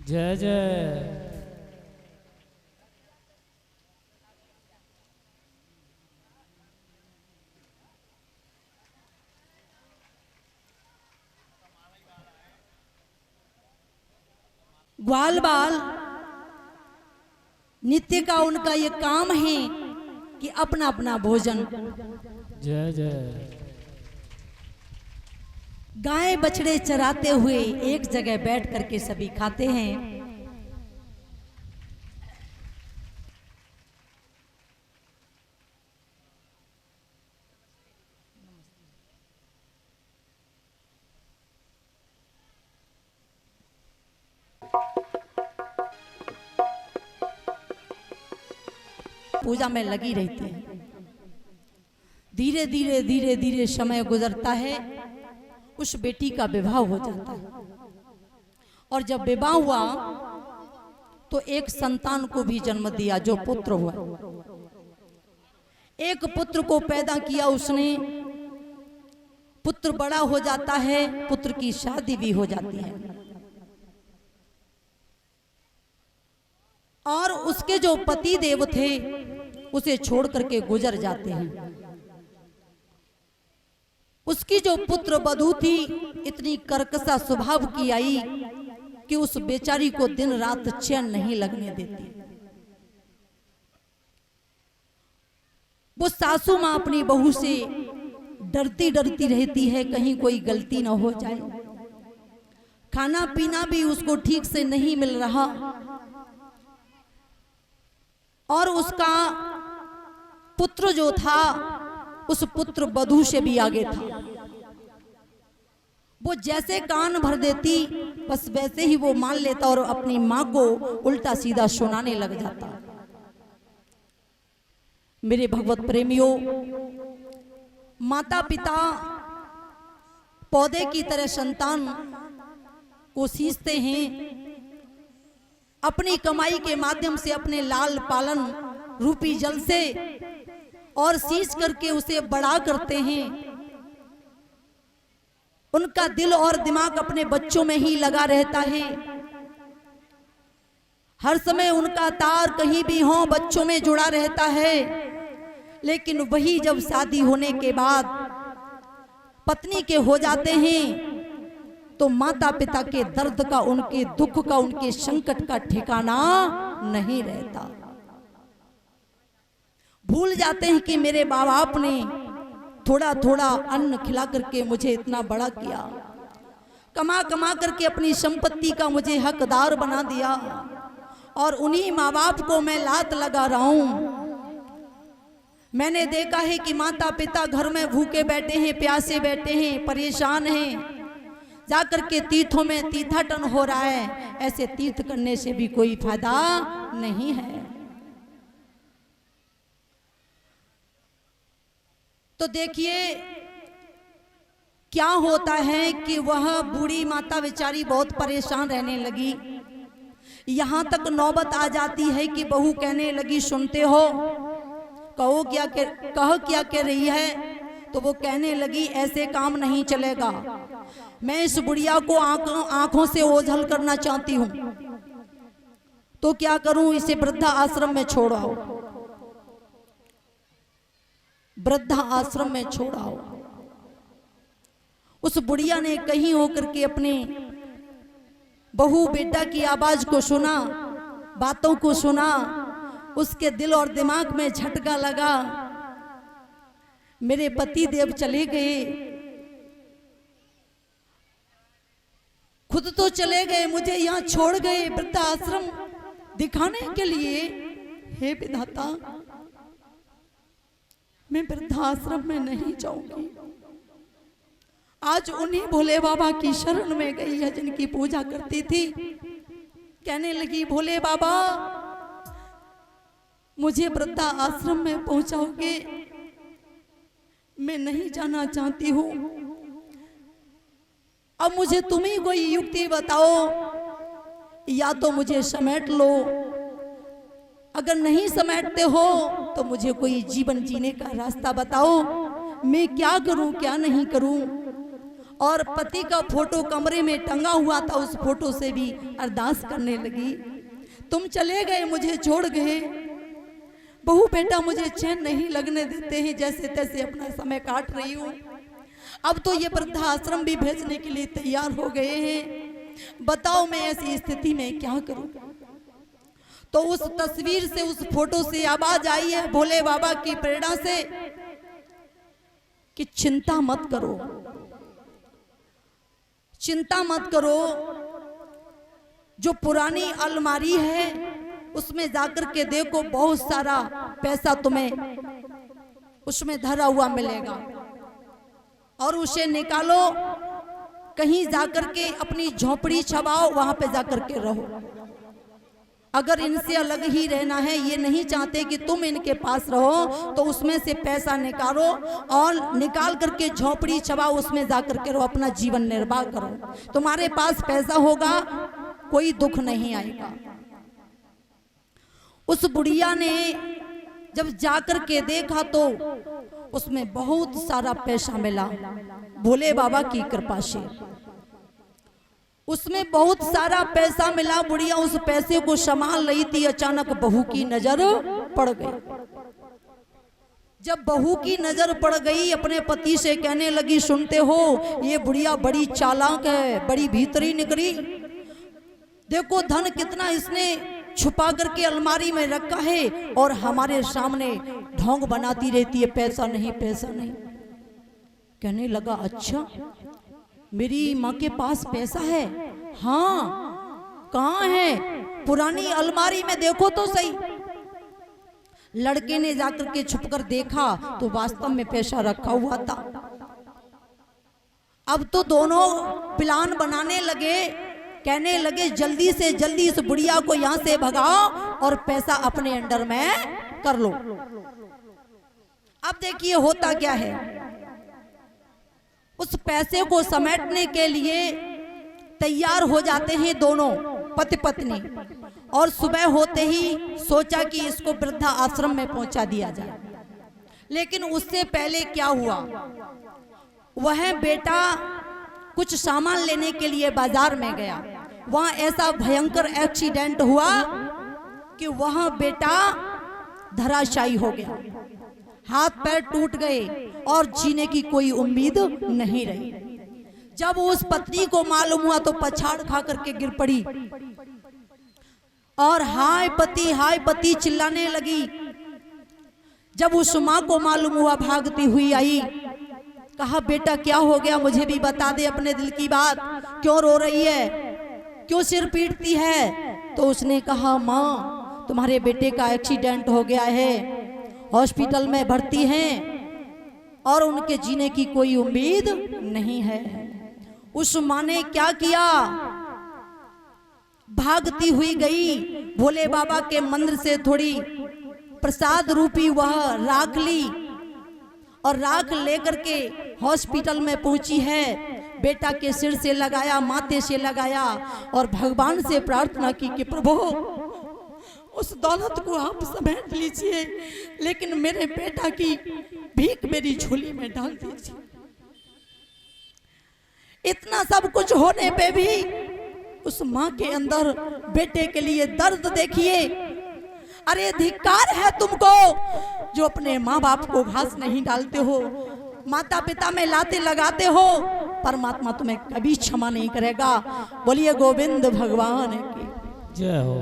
जय जय। ग्वाल बाल नित्य का उनका ये काम है कि अपना अपना भोजन जय जय। गाय बछड़े चराते हुए एक जगह बैठ करके सभी खाते हैं। पूजा में लगी रहती है। धीरे धीरे धीरे धीरे समय गुजरता है, उस बेटी का विवाह हो जाता है। और जब विवाह हुआ तो एक संतान को भी जन्म दिया, जो पुत्र हुआ। एक पुत्र को पैदा किया उसने। पुत्र बड़ा हो जाता है, पुत्र की शादी भी हो जाती है और उसके जो पति देव थे उसे छोड़ करके गुजर जाते हैं। उसकी जो पुत्र वधू थी इतनी कर्कशा स्वभाव की आई कि उस बेचारी को दिन रात चैन नहीं लगने देती। वो सासू मां अपनी बहू से डरती डरती रहती है, कहीं कोई गलती ना हो जाए। खाना पीना भी उसको ठीक से नहीं मिल रहा और उसका पुत्र जो था उस पुत्र वधू से भी आगे था। वो जैसे कान भर देती बस वैसे ही वो मान लेता और अपनी मां को उल्टा सीधा सुनाने लग जाता। मेरे भगवत प्रेमियों, माता पिता पौधे की तरह संतान को सींचते हैं, अपनी कमाई के माध्यम से अपने लाल पालन रूपी जल से और सींच करके उसे बड़ा करते हैं। उनका दिल और दिमाग अपने बच्चों में ही लगा रहता है। हर समय उनका तार कहीं भी हो बच्चों में जुड़ा रहता है। लेकिन वही जब शादी होने के बाद पत्नी के हो जाते हैं तो माता पिता के दर्द का, उनके दुख का, उनके संकट का ठिकाना नहीं रहता। भूल जाते हैं कि मेरे माँ बाप ने थोड़ा थोड़ा अन्न खिला करके मुझे इतना बड़ा किया, कमा कमा करके अपनी संपत्ति का मुझे हकदार बना दिया और उन्हीं माँ बाप को मैं लात लगा रहा हूं। मैंने देखा है कि माता पिता घर में भूखे बैठे हैं, प्यासे बैठे हैं, परेशान हैं, जाकर के तीर्थों में तीर्थाटन हो रहा है। ऐसे तीर्थ करने से भी कोई फायदा नहीं है। तो देखिए क्या होता है कि वह बूढ़ी माता बेचारी बहुत परेशान रहने लगी। यहां तक नौबत आ जाती है कि बहू कहने लगी, सुनते हो, कहो क्या कह रही है? तो वो कहने लगी, ऐसे काम नहीं चलेगा। मैं इस बुढ़िया को आंखों से ओझल करना चाहती हूं, तो क्या करूं? इसे वृद्धा आश्रम में छोड़ाओ, वृद्धा आश्रम में छोड़ाओ। उस बुढ़िया ने कहीं होकर के अपने बहू बेटा की आवाज को सुना, बातों को सुना, उसके दिल और दिमाग में झटका लगा। मेरे पति देव चले गए, खुद तो चले गए, मुझे यहाँ छोड़ गए वृद्धा आश्रम दिखाने के लिए। हे विधाता, मैं वृद्धाश्रम में नहीं जाऊंगी। आज उन्हीं भोले बाबा की शरण में गई है जिनकी पूजा करती थी। कहने लगी, भोले बाबा मुझे वृद्धा आश्रम में पहुंचाओगे? मैं नहीं जाना चाहती हूं। अब मुझे तुम ही कोई युक्ति बताओ, या तो मुझे समेट लो, अगर नहीं समेटते हो तो मुझे कोई जीवन जीने का रास्ता बताओ। मैं क्या करूं क्या नहीं करूं? और पति का फोटो कमरे में टंगा हुआ था, उस फोटो से भी अरदास करने लगी। तुम चले गए, मुझे छोड़ गए, बहू बेटा मुझे चैन नहीं लगने देते हैं, जैसे तैसे अपना समय काट रही हूँ। अब तो ये वृद्धाश्रम भी भेजने के लिए तैयार हो गए हैं, बताओ मैं ऐसी स्थिति में क्या करूं। तो उस तस्वीर से, उस फोटो से आवाज आई है भोले बाबा की प्रेरणा से कि चिंता मत करो, चिंता मत करो। जो पुरानी अलमारी है उसमें जाकर के देखो, बहुत सारा पैसा तुम्हें उसमें धरा हुआ मिलेगा, और उसे निकालो, कहीं जाकर के अपनी झोपड़ी छबाओ, वहां पे जाकर के रहो। अगर इनसे अलग ही रहना है, ये नहीं चाहते कि तुम इनके पास रहो, तो उसमें से पैसा निकालो और निकाल करके झोपड़ी छबाओ, उसमें जाकर के रहो, अपना जीवन निर्वाह करो। तुम्हारे पास पैसा होगा, कोई दुख नहीं आएगा। उस बुढ़िया ने जब जाकर के देखा तो उसमें बहुत सारा पैसा मिला, भोले बाबा की कृपा से उसमें बहुत सारा पैसा मिला। बुढ़िया उस पैसे को संभाल रही थी, अचानक बहू की नजर पड़ गई। जब बहू की नजर पड़ गई, अपने पति से कहने लगी, सुनते हो ये बुढ़िया बड़ी चालाक है, बड़ी भीतरी निकली, देखो धन कितना इसने छुपा करके अलमारी में रखा है, और हमारे सामने ढोंग बनाती रहती है, पैसा नहीं पैसा नहीं। कहने लगा, अच्छा मेरी माँ के पास पैसा है? हाँ, कहाँ है? पुरानी अलमारी में देखो तो सही। लड़के ने जाकर के छुपकर देखा तो वास्तव में पैसा रखा हुआ था। अब तो दोनों प्लान बनाने लगे, कहने लगे जल्दी से जल्दी इस बुढ़िया को यहां से भगाओ और पैसा अपने अंडर में कर लो। अब देखिए होता क्या है, उस पैसे को समेटने के लिए तैयार हो जाते हैं दोनों पति पत्नी, और सुबह होते ही सोचा कि इसको वृद्धा आश्रम में पहुंचा दिया जाए। लेकिन उससे पहले क्या हुआ, वह बेटा कुछ सामान लेने के लिए बाजार में गया, वहां ऐसा भयंकर एक्सीडेंट हुआ कि वहां बेटा धराशायी हो गया, हाथ पैर टूट गए और जीने की कोई उम्मीद नहीं रही। जब उस पत्नी को मालूम हुआ तो पछाड़ खा करके गिर पड़ी और हाय पति चिल्लाने लगी। जब उस माँ को मालूम हुआ, भागती हुई आई, कहा बेटा क्या हो गया, मुझे भी बता दे अपने दिल की बात, क्यों रो रही है, क्यों सिर पीटती है। तो उसने कहा, माँ तुम्हारे बेटे का एक्सीडेंट हो गया है, हॉस्पिटल में भर्ती हैं और उनके जीने की कोई उम्मीद नहीं है। उस माँ ने क्या किया, भागती हुई गई, भोले बाबा के मंदिर से थोड़ी प्रसाद रूपी वह राख ली और राख लेकर के हॉस्पिटल में पहुंची है। बेटा के सिर से लगाया, माथे से लगाया और भगवान से प्रार्थना की कि प्रभु उस दौलत को आप समेट लीजिए, लेकिन मेरे बेटा की भीख मेरी झोली में डाल दीजिए। इतना सब कुछ होने पे भी उस माँ के अंदर बेटे के लिए दर्द देखिए। अरे धिक्कार है तुमको जो अपने माँ बाप को घास नहीं डालते हो, माता पिता में लाते लगाते हो, परमात्मा तुम्हें कभी क्षमा नहीं करेगा। बोलिए गोविंद भगवान की जय हो।